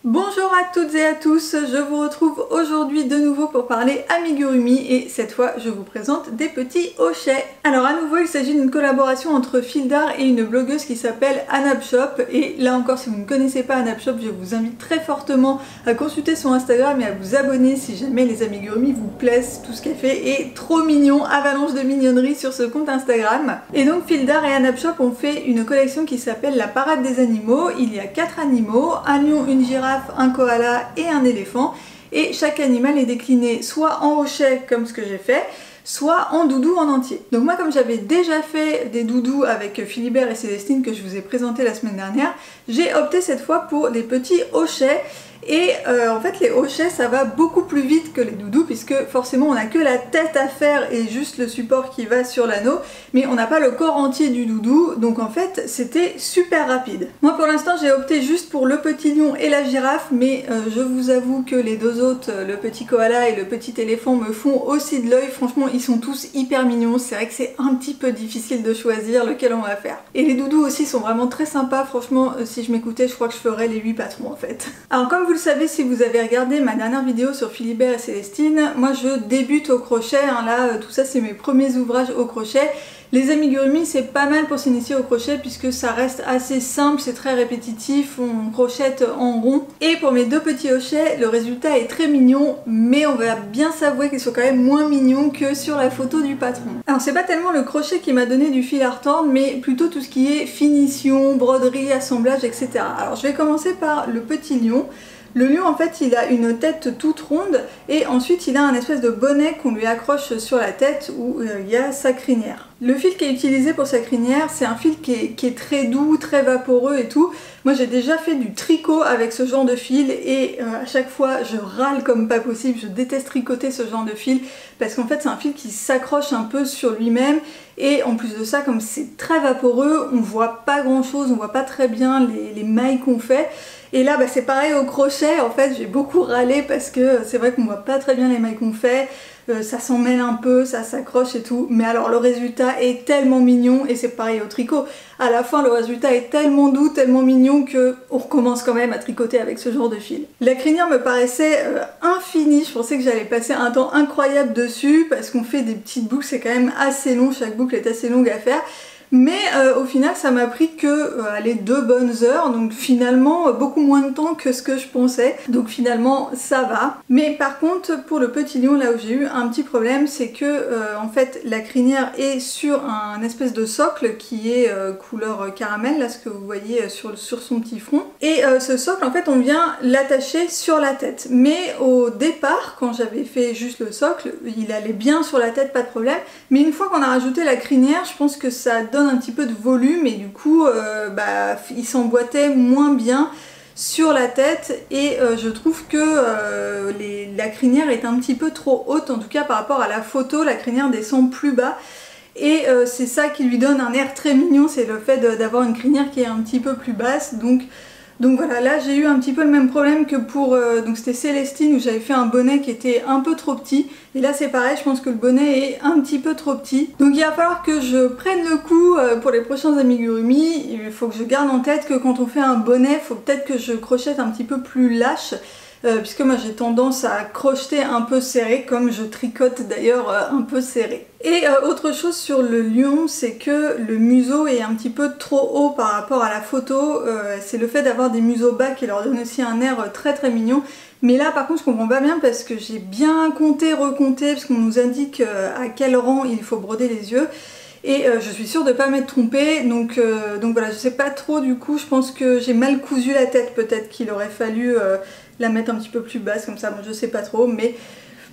Bonjour à toutes et à tous, je vous retrouve aujourd'hui de nouveau pour parler amigurumi et cette fois je vous présente des petits hochets. Alors à nouveau il s'agit d'une collaboration entre Fil d'Art et une blogueuse qui s'appelle Anapshop et là encore si vous ne connaissez pas Anapshop je vous invite très fortement à consulter son Instagram et à vous abonner si jamais les amigurumi vous plaisent. Tout ce qu'elle fait est trop mignon, avalanche de mignonnerie sur ce compte Instagram. Et donc Fil d'Art et Anapshop ont fait une collection qui s'appelle la parade des animaux. Il y a 4 animaux, un lion, une girafe, un koala et un éléphant et chaque animal est décliné soit en hochet comme ce que j'ai fait, soit en doudou en entier. Donc moi comme j'avais déjà fait des doudous avec Philibert et Célestine que je vous ai présenté la semaine dernière, j'ai opté cette fois pour des petits hochets. Et en fait les hochets ça va beaucoup plus vite que les doudous puisque forcément on n'a que la tête à faire et juste le support qui va sur l'anneau mais on n'a pas le corps entier du doudou donc en fait c'était super rapide. Moi pour l'instant j'ai opté juste pour le petit lion et la girafe mais je vous avoue que les deux autres, le petit koala et le petit éléphant me font aussi de l'œil. Franchement ils sont tous hyper mignons, c'est vrai que c'est un petit peu difficile de choisir lequel on va faire. Et les doudous aussi sont vraiment très sympas, franchement si je m'écoutais je crois que je ferais les 8 patrons en fait. Alors comme vous le savez si vous avez regardé ma dernière vidéo sur Philibert et Célestine, moi je débute au crochet, hein, là tout ça c'est mes premiers ouvrages au crochet. Les amigurumi c'est pas mal pour s'initier au crochet puisque ça reste assez simple, c'est très répétitif, on crochette en rond. Et pour mes deux petits hochets, le résultat est très mignon, mais on va bien s'avouer qu'ils sont quand même moins mignons que sur la photo du patron. Alors c'est pas tellement le crochet qui m'a donné du fil à retordre, mais plutôt tout ce qui est finition, broderie, assemblage, etc. Alors je vais commencer par le petit lion. Le lion en fait il a une tête toute ronde et ensuite il a un espèce de bonnet qu'on lui accroche sur la tête où il y a sa crinière. Le fil qui est utilisé pour sa crinière c'est un fil qui est très doux, très vaporeux et tout. Moi j'ai déjà fait du tricot avec ce genre de fil et à chaque fois je râle comme pas possible, je déteste tricoter ce genre de fil parce qu'en fait c'est un fil qui s'accroche un peu sur lui-même et en plus de ça comme c'est très vaporeux on voit pas grand chose, on voit pas très bien les mailles qu'on fait. Et là bah, c'est pareil au crochet, en fait j'ai beaucoup râlé parce que c'est vrai qu'on voit pas très bien les mailles qu'on fait, ça s'en mêle un peu, ça s'accroche et tout, mais alors le résultat est tellement mignon et c'est pareil au tricot. À la fin le résultat est tellement doux, tellement mignon que on recommence quand même à tricoter avec ce genre de fil. La crinière me paraissait infinie, je pensais que j'allais passer un temps incroyable dessus parce qu'on fait des petites boucles, c'est quand même assez long, chaque boucle est assez longue à faire. Mais au final ça m'a pris que allez, 2 bonnes heures, donc finalement beaucoup moins de temps que ce que je pensais, donc finalement ça va. Mais par contre pour le petit lion là où j'ai eu un petit problème c'est que en fait la crinière est sur un espèce de socle qui est couleur caramel, là ce que vous voyez sur son petit front, et ce socle en fait on vient l'attacher sur la tête, mais au départ quand j'avais fait juste le socle il allait bien sur la tête, pas de problème, mais une fois qu'on a rajouté la crinière je pense que ça donne un petit peu de volume et du coup bah, il s'emboîtait moins bien sur la tête et je trouve que la crinière est un petit peu trop haute, en tout cas par rapport à la photo la crinière descend plus bas et c'est ça qui lui donne un air très mignon, c'est le fait d'avoir une crinière qui est un petit peu plus basse. Donc voilà, là j'ai eu un petit peu le même problème que pour, donc c'était Célestine où j'avais fait un bonnet qui était un peu trop petit. Et là c'est pareil, je pense que le bonnet est un petit peu trop petit. Donc il va falloir que je prenne le coup pour les prochains amigurumi. Il faut que je garde en tête que quand on fait un bonnet, il faut peut-être que je crochette un petit peu plus lâche. Puisque moi j'ai tendance à crocheter un peu serré, comme je tricote d'ailleurs un peu serré. Et autre chose sur le lion, c'est que le museau est un petit peu trop haut par rapport à la photo. C'est le fait d'avoir des museaux bas qui leur donne aussi un air très très mignon. Mais là par contre je comprends pas bien parce que j'ai bien compté, recompté, parce qu'on nous indique à quel rang il faut broder les yeux. Et je suis sûre de pas m'être trompée, donc voilà, je sais pas trop du coup, je pense que j'ai mal cousu la tête, peut-être qu'il aurait fallu la mettre un petit peu plus basse comme ça, bon, je sais pas trop, mais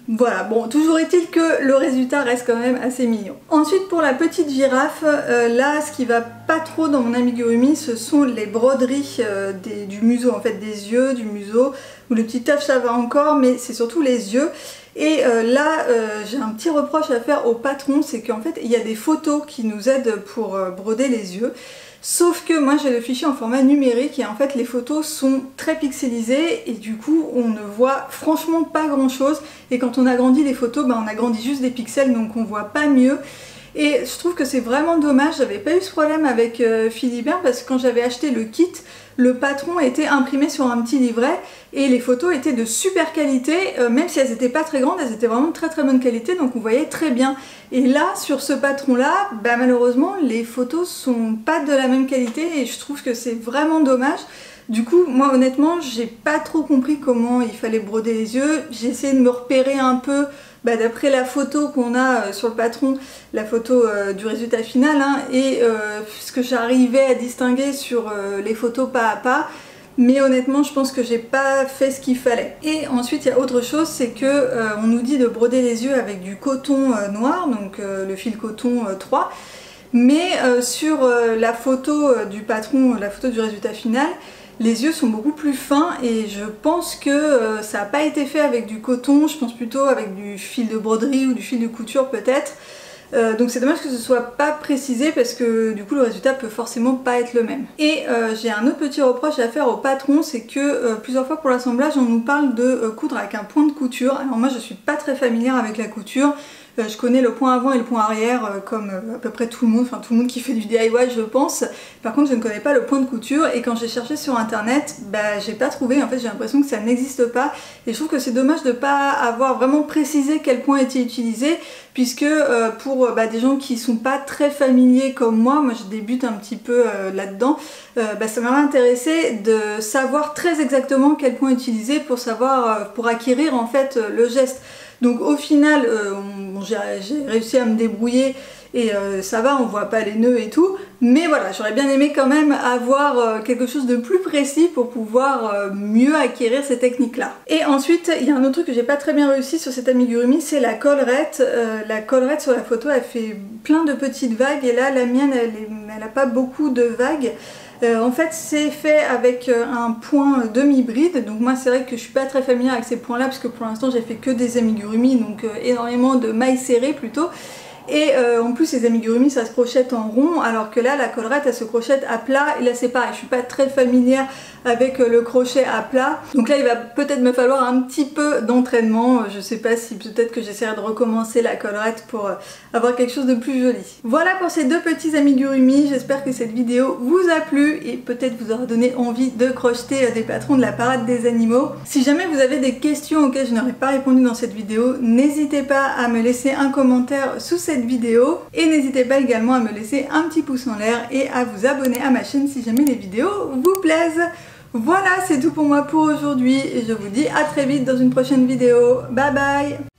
voilà, bon, toujours est-il que le résultat reste quand même assez mignon. Ensuite pour la petite girafe, là ce qui va pas trop dans mon amigurumi ce sont les broderies du museau, en fait des yeux, du museau, ou le petit œuf ça va encore, mais c'est surtout les yeux. Et là j'ai un petit reproche à faire au patron, c'est qu'en fait il y a des photos qui nous aident pour broder les yeux. Sauf que moi j'ai le fichier en format numérique et en fait les photos sont très pixelisées et du coup on ne voit franchement pas grand chose. Et quand on agrandit les photos, bah, on agrandit juste des pixels donc on voit pas mieux. Et je trouve que c'est vraiment dommage, j'avais pas eu ce problème avec Philibert parce que quand j'avais acheté le kit, le patron était imprimé sur un petit livret et les photos étaient de super qualité, même si elles n'étaient pas très grandes, elles étaient vraiment de très très bonne qualité, donc on voyait très bien. Et là, sur ce patron là, bah, malheureusement les photos sont pas de la même qualité et je trouve que c'est vraiment dommage. Du coup, moi honnêtement, j'ai pas trop compris comment il fallait broder les yeux. J'ai essayé de me repérer un peu d'après la photo qu'on a sur le patron, la photo du résultat final, hein, et ce que j'arrivais à distinguer sur les photos pas à pas. Mais honnêtement, je pense que j'ai pas fait ce qu'il fallait. Et ensuite, il y a autre chose, c'est que on nous dit de broder les yeux avec du coton noir, donc le fil coton 3. Mais sur la photo du patron, la photo du résultat final, les yeux sont beaucoup plus fins et je pense que ça n'a pas été fait avec du coton, je pense plutôt avec du fil de broderie ou du fil de couture peut-être. Donc c'est dommage que ce soit pas précisé parce que du coup le résultat peut forcément pas être le même. Et j'ai un autre petit reproche à faire au patron, c'est que plusieurs fois pour l'assemblage on nous parle de coudre avec un point de couture. Alors moi je suis pas très familière avec la couture. Je connais le point avant et le point arrière comme à peu près tout le monde, enfin tout le monde qui fait du DIY je pense. Par contre je ne connais pas le point de couture et quand j'ai cherché sur internet, j'ai pas trouvé, en fait j'ai l'impression que ça n'existe pas. Et je trouve que c'est dommage de ne pas avoir vraiment précisé quel point était utilisé, puisque pour des gens qui sont pas très familiers comme moi je débute un petit peu là-dedans, ça m'aurait intéressé de savoir très exactement quel point utiliser pour savoir, pour acquérir en fait le geste. Donc au final, j'ai réussi à me débrouiller et ça va, on voit pas les nœuds et tout. Mais voilà, j'aurais bien aimé quand même avoir quelque chose de plus précis pour pouvoir mieux acquérir ces techniques-là. Et ensuite, il y a un autre truc que j'ai pas très bien réussi sur cet amigurumi, c'est la collerette. La collerette sur la photo, elle fait plein de petites vagues et là, la mienne, elle a pas beaucoup de vagues. En fait c'est fait avec un point demi-bride, donc moi c'est vrai que je suis pas très familière avec ces points là parce que pour l'instant j'ai fait que des amigurumi, donc énormément de mailles serrées plutôt. Et en plus les amigurumi ça se crochette en rond, alors que là la collerette elle se crochette à plat, et là c'est pareil, je suis pas très familière avec le crochet à plat, donc là il va peut-être me falloir un petit peu d'entraînement. Je sais pas si peut-être que j'essaierai de recommencer la collerette pour avoir quelque chose de plus joli. Voilà pour ces deux petits amigurumi, j'espère que cette vidéo vous a plu et peut-être vous aura donné envie de crocheter des patrons de la parade des animaux. Si jamais vous avez des questions auxquelles je n'aurais pas répondu dans cette vidéo, n'hésitez pas à me laisser un commentaire sous cette vidéo et n'hésitez pas également à me laisser un petit pouce en l'air et à vous abonner à ma chaîne si jamais les vidéos vous plaisent. Voilà, c'est tout pour moi pour aujourd'hui et je vous dis à très vite dans une prochaine vidéo. Bye bye!